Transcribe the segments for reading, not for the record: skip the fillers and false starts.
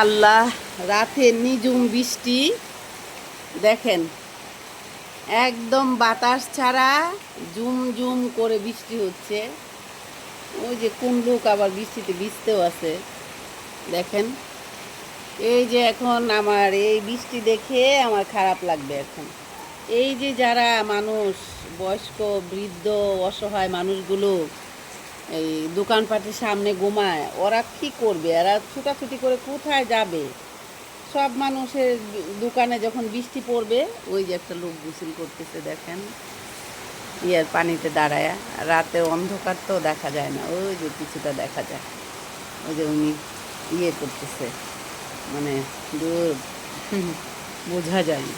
আল্লাহ, রাতে নিঝুম বৃষ্টি দেখেন, একদম বাতাস ছাড়া ঝুম ঝুম করে বৃষ্টি হচ্ছে। ওই যে কোন লোক আবার বৃষ্টিতে ভিজতেও আছে দেখেন। এই যে এখন আমার এই বৃষ্টি দেখে আমার খারাপ লাগবে এখন। এই যে যারা মানুষ, বয়স্ক, বৃদ্ধ, অসহায় মানুষগুলো এই দোকানপাটের সামনে ঘুমায়, ওরা কি করবে? এরা ছুটাছুটি করে কোথায় যাবে? সব মানুষের দোকানে যখন বৃষ্টি পড়বে, ওই যে একটা লোক গোসল করতেছে দেখেন, ইয়ার পানিতে দাঁড়ায়। রাতে অন্ধকার তো দেখা যায় না, ওই যে কিছুটা দেখা যায়। ওই যে উনি ইয়ে করতেছে, মানে দূর বোঝা যায় না।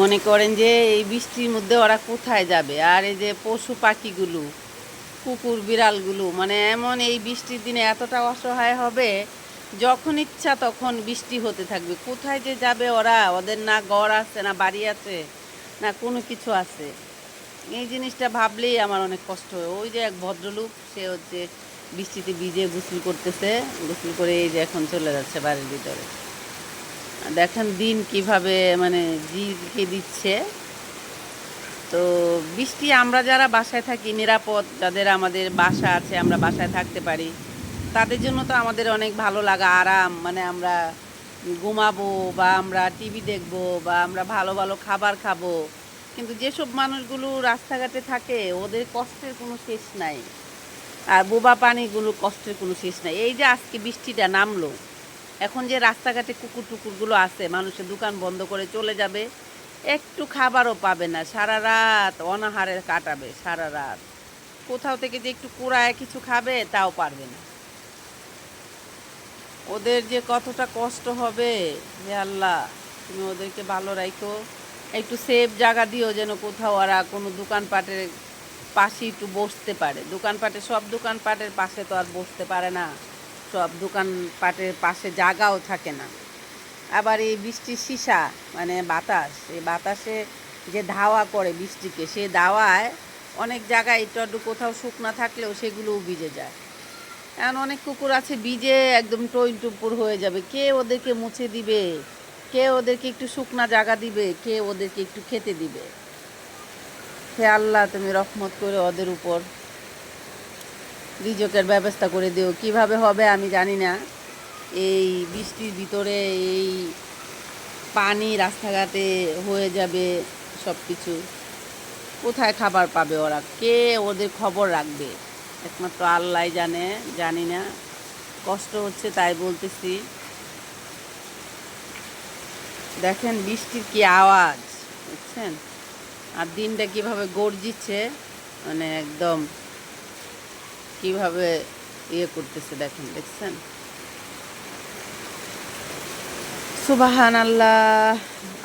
মনে করেন যে এই বৃষ্টির মধ্যে ওরা কোথায় যাবে? আর এই যে পশু পাখিগুলো, কুকুর বিড়ালগুলো, মানে এমন এই বৃষ্টির দিনে এতটা অসহায় হবে, যখন ইচ্ছা তখন বৃষ্টি হতে থাকবে। কোথায় যে যাবে ওরা? ওদের না ঘর আছে, না বাড়ি আছে, না কোনো কিছু আছে। এই জিনিসটা ভাবলেই আমার অনেক কষ্ট হয়। ওই যে এক ভদ্রলোক, সে হচ্ছে বৃষ্টিতে ভিজে গোসল করতেছে, গোসল করে এই যে এখন চলে যাচ্ছে বাড়ির ভিতরে। দেখেন দিন কিভাবে মানে জিকে দিচ্ছে। তো বৃষ্টি, আমরা যারা বাসায় থাকি নিরাপদ, যাদের আমাদের বাসা আছে, আমরা বাসায় থাকতে পারি, তাদের জন্য তো আমাদের অনেক ভালো লাগা, আরাম, মানে আমরা ঘুমাবো বা আমরা টিভি দেখবো বা আমরা ভালো ভালো খাবার খাবো। কিন্তু যেসব মানুষগুলো রাস্তাঘাটে থাকে, ওদের কষ্টের কোনো শেষ নাই। আর বোবা পানিগুলো কষ্টের কোনো শেষ নাই। এই যে আজকে বৃষ্টিটা নামলো, এখন যে রাস্তাঘাটে কুকুর টুকুরগুলো আছে, মানুষের দোকান বন্ধ করে চলে যাবে, একটু খাবারও পাবে না, সারা রাত অনাহারে কাটাবে। সারা রাত কোথাও থেকে যে একটু কুড়ায় কিছু খাবে, তাও পারবে না। ওদের যে কতটা কষ্ট হবে, হে আল্লাহ, তুমি ওদেরকে ভালো রাখো। একটু সেফ জায়গা দিও, যেন কোথাও ওরা কোনো দোকানপাটের পাশে একটু বসতে পারে। সব দোকানপাটের পাশে তো আর বসতে পারে না, সব দোকানপাটের পাশে জায়গাও থাকে না। আবার এই বৃষ্টির সীসা, মানে বাতাস, এই বাতাসে যে ধাওয়া করে বৃষ্টিকে, সে দাওয়ায় অনেক জায়গায় একটু একটু কোথাও শুকনা থাকলেও সেগুলোও ভিজে যায়। এখন অনেক কুকুর আছে ভিজে একদম টইন টুপুর হয়ে যাবে। কে ওদেরকে মুছে দিবে? কে ওদেরকে একটু শুকনা জায়গা দিবে? কে ওদেরকে একটু খেতে দিবে? হে আল্লাহ, তুমি রহমত করে ওদের উপর রিজকের ব্যবস্থা করে দিও। কিভাবে হবে আমি জানি না। এই বৃষ্টির ভিতরে এই পানি রাস্তাঘাটে হয়ে যাবে সব কিছু। কোথায় খাবার পাবে ওরা? কে ওদের খবর রাখবে? একমাত্র আল্লাহ জানে, জানি না। কষ্ট হচ্ছে তাই বলতেছি। দেখেন বৃষ্টির কি আওয়াজ, বুঝছেন? আর দিনটা কিভাবে গর্জিচ্ছে, মানে একদম কিভাবে ইয়ে করতেছে দেখেন, দেখছেন? সুবাহান আল্লাহ,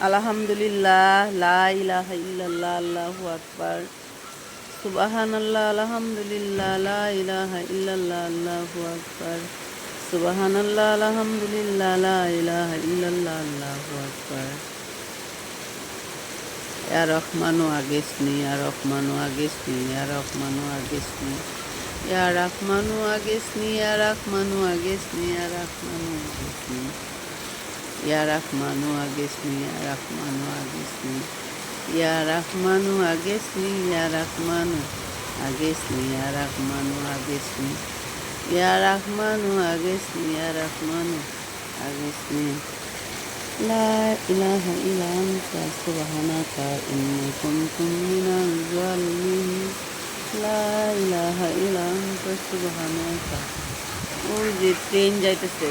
আলহামদুলিল্লাহ, লা ইলাহা ইল্লাল্লাহ, আল্লাহু আকবার। সুবাহান আল্লাহ, আলহামদুলিল্লাহ, লা ইলাহা ইল্লাল্লাহ, আল্লাহু আকবার। সুবাহান আল্লাহ, আলহামদুলিল্লাহ, লা ইলাহা ইল্লাল্লাহ, আল্লাহু আকবার। ইয়া রহমানু আগিসনি, ইয়া রহমানু আগিসনি, ইয়া রহমানু আগিসনি, ইয়া রহমানু আগিসনি, ইয়া রহমানু আগিসনি, ইয়া রহমানু আগিসনি, ইয়া রহমানু আগিসনি, ইয়া রহমানু আগিসনি, ইয়া রহমানু আগিসনি, ইয়া রহমানু আগিসনি, ইয়া রহমানু আগিসনি, ইয়া রহমানু আগিসনি, ইয়া রহমানু আগিসনি। লা ইলাহা ইল্লা আনতা সুবহানাকা ইন্নী কুনতু মিনাজ জালিমিন। লা ইলাহা ইল্লা আনতা সুবহানাকা। ওই যে ট্রেন যাইতেছে।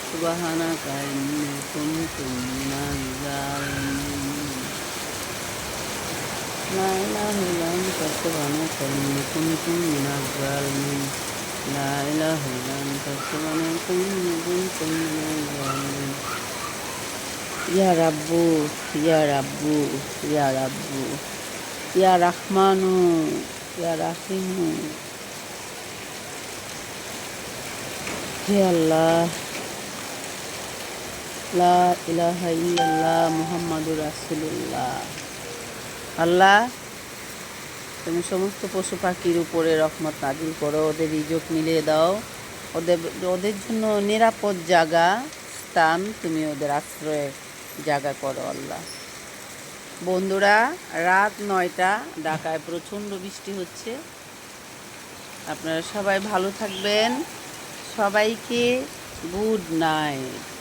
সুবহানাকা ইন্নী কুনতু মিনাজ জালিমিন। লা ইলাহা ইল্লা আনতা সুবহানাকা ইন্নী কুনতু মিনাজ জালিমিন। লা ইলাহা ইল্লা আনতা সুবহানাকা ইন্নী কুনতু মিনাজ জালিমিন। ইয়া রাব্বু, ইয়া রাব্বু, ইয়া রাব্বু, ইয়া রাহমানু, ইয়া রাহিমু। হে আল্লাহ, লা ইলাহা ইল্লাল্লাহ মুহাম্মাদুর রাসূলুল্লাহ। আল্লাহ, তুমি সমস্ত পশু পাখির উপরে রহমত নাজিল করো, ওদের রিজক মিলিয়ে দাও, ওদের ওদের জন্য নিরাপদ জায়গা স্থান তুমি ওদের আশ্রয়ের জায়গা করো আল্লাহ। বন্ধুরা, রাত 9টা, ঢাকায় প্রচণ্ড বৃষ্টি হচ্ছে। আপনারা সবাই ভালো থাকবেন। সবাইকে গুড নাইট।